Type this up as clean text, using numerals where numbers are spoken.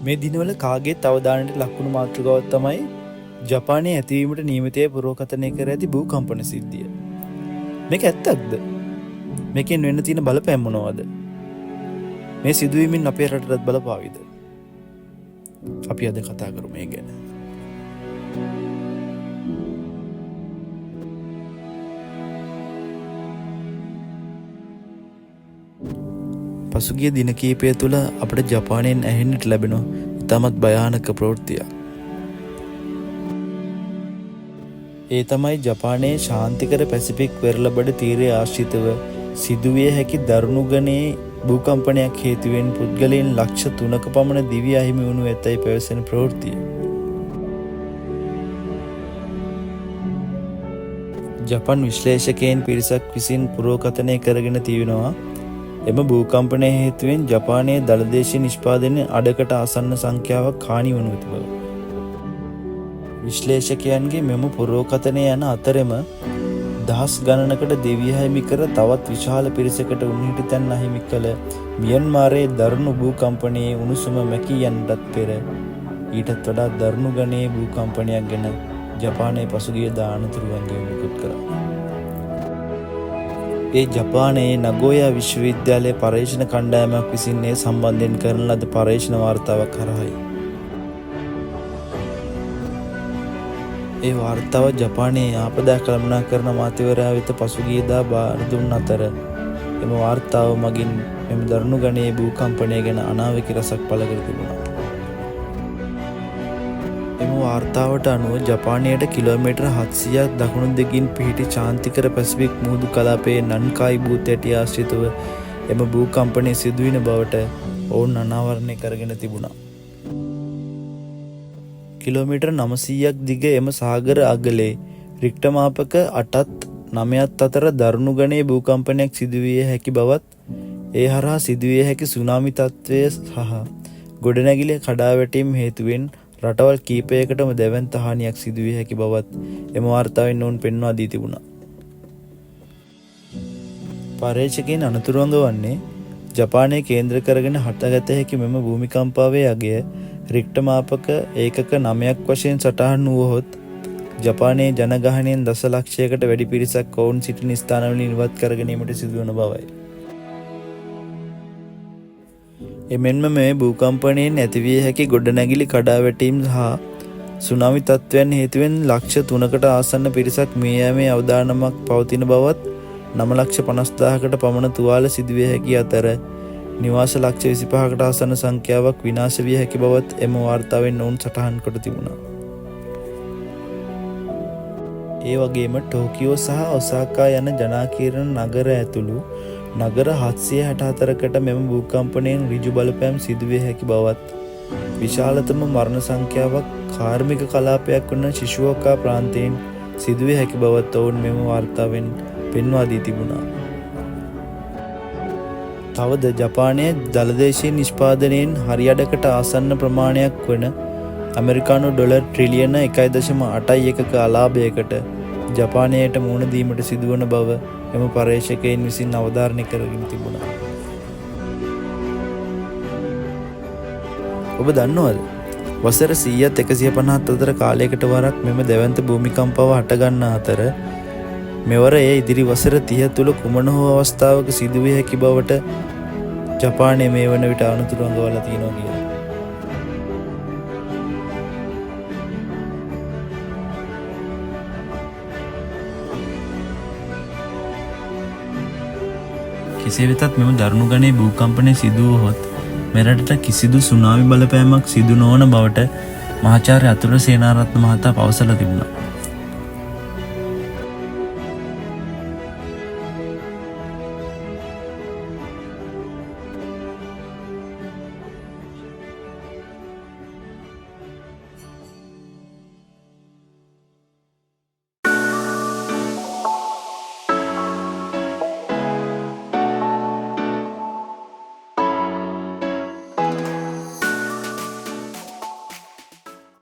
මේ දිනවල කාගේත් අවධානයට ලක්වුණු මාතෘකාවක් තමයි ජපානයේ ඇතිවීමට නියමිතය පුරෝකථනය කර ඇති භූකම්පන සිද්ධිය. මේක ඇත්තක්ද? මේකෙන් වෙන්න තියෙන බලපෑම් මොනවද? මේ සිදුවීමෙන් අපේ රටටත් බලපාවිද? අපි අද කතා කරමු මේ ගැන. පසුගිය දින කිහිපය තුළ අපට ජපානයෙන් ඇහෙන්නට ලැබෙන ඉතාමත් භයානක ප්‍රවෘත්තියක්. ඒ තමයි ජපානයේ ශාන්තිකර පැසිෆික් වෙරළබඩ තීරය ආශ්‍රිතව සිදුවිය හැකි දරුණු ගණයේ භූකම්පනයක් හේතුවෙන් පුද්ගලයන් ලක්ෂ 3ක පමණ දිව්‍ය අහිමි වනු ඇතැයි පැවසෙන ප්‍රවෘත්තිය. ජපන් විශ්ලේෂකයන් පිරිසක් විසින් පුරෝකථනය කරගෙන තිබෙනවා එම භූකම්පනය හේතුවෙන් ජපානයේ දළදේශීය නිෂ්පාදනයේ අඩකට ආසන්න සංඛ්‍යාවක් හානි වනු ඇති බව. විශ්ලේෂකයන්ගේ මෙම පුරෝකථනය යන අතරෙම දහස් ගණනකට දිව්‍ය අහිමි කර තවත් විශාල පිරිසකට උන්හිටි තැන් අහිමි කළ මියන්මාරයේ දරුණු භූකම්පනයේ උණුසුම මැකී යන්නටත් පෙර ඊටත් වඩා දරුණු ගණයේ භූකම්පනයක් ගැන ජපානයේ පසුගිය දා අනතුරුවන්ගේ නිකුත් කරා. ඒ ජපානයේ නගෝයා විශ්වවිද්‍යාලයේ පර්යේෂණ කණ්ඩායමක් විසින් ඒ සම්බන්ධයෙන් කරන ලද පර්යේෂණ වාර්තාවක් කරහයි. ඒ වාර්තාව ජපානයේ ආපදා කළමනාකරණ අමාත්‍යවරයා වෙත පසුගියදා බාර දුන් අතර එම වාර්තාව මගින් මෙම දරුණු ගණයේ භූකම්පනය ගැන අනාවැකි රසක් පළ කර තිබුණා. එම වාර්තාවට අනුව ජපානයට කිලෝමීටර් 700ක් දකුණු දිගින් පිහිටි ශාන්තිකර පැසිෆික් මුහුදු කලාපයේ නන්කායි භූතැටිය ආශ්‍රිතව එම භූකම්පනය සිදුවෙන බවට ඔවුන් අනාවරණය කරගෙන තිබුණා. කිලෝමීටර් 900ක් දිග එම සාගර අගලේ රික්ටර් මාපක 8ත් 9ත් අතර දරුණු ගණයේ භූකම්පනයක් සිදුවිය හැකි බවත් ඒ හරහා සිදුවිය හැකි සුනාමි තත්ත්වය සහ ගොඩනැගිලි කඩාවැටීම් හේතුවෙන් රටවල් කීපයකටම දැවැන්ත හානියක් සිදුවිය හැකි බවත් එම වාර්තාවෙන් ඔවුන් පෙන්වා දී තිබුණා. පර්යේෂකයන් අනතුරුවංග වන්නේ ජපානයේ කේන්ද්‍ර කරගෙන හටගත හැකි මෙම භූමිකම්පාවේ අගය රික්ටර් මාපක ඒකක 9ක් වශයෙන් සටහන් වුවහොත් ජපානයේ ජනගහනයෙන් දසලක්ෂයකට වැඩි පිරිසක් ඔවුන් සිටින ස්ථානවලින් ඉවත් කර ගැනීමට සිදුවන බවයි. එමෙන්ම මේ භූකම්පනයෙන් ඇතිවිය හැකි ගොඩනැගිලි කඩාවැටීම් සහ සුනාමි තත්ත්වයන් හේතුවෙන් ලක්ෂ 3කට ආසන්න පිරිසක් මිය යාමේ අවදානමක් පවතින බවත් 9,50,000කට පමණ තුවාල සිදුවිය හැකි අතර නිවාස ලක්ෂ 25කට ආසන්න සංඛ්‍යාවක් විනාශ විය හැකි බවත් එම වාර්තාවෙන් ඔවුන් සටහන් කොට තිබුණා. ඒ වගේම ටෝකියෝ සහ ඔසාකා යන ජනාකීර්ණ නගර ඇතුළු නගර 764කට මෙම භූකම්පනයෙන් ඍජු බලපෑම් සිදුවිය හැකි බවත් විශාලතම මරණ සංඛ්‍යාවක් කාර්මික කලාපයක් වන ශිෂුවෝකා ප්‍රාන්තයෙන් සිදුවිය හැකි බවත් ඔවුන් මෙම වාර්තාවෙන් පෙන්වා දී තිබුණා. තවද ජපානයේ දළදේශීය නිෂ්පාදනයෙන් හරියඩකට ආසන්න ප්‍රමාණයක් වන ඇමරිකානු ඩොලර් ට්‍රිලියන 1.8ක අලාභයකට ජපානයට මුහුණ දීමට සිදුවන බව එම පර්යේෂකයන් විසින් අවධාරණය කරගෙන තිබුණා. ඔබ දන්නවද? වසර 100ත් 150ත් අතර කාලයකට වරක් මෙම දැවැන්ත භූමිකම්පාව හටගන්න අතර මෙවර එය ඉදිරි වසර 30 තුළ කුමන හෝ අවස්ථාවක සිදුවිය හැකි බවට ජපානයේ මේ වන විට අනතුරුවංගවලා තියෙනවා කියලා. කෙසේ වෙතත් මෙම දරුණු ගණයේ භූකම්පනය සිදු වුවහොත් මෙරටට කිසිදු සුනාමි බලපෑමක් සිදු නොවන බවට මහාචාර්ය අතුල සේනාරත්න මහතා පවසලා තිබුණා.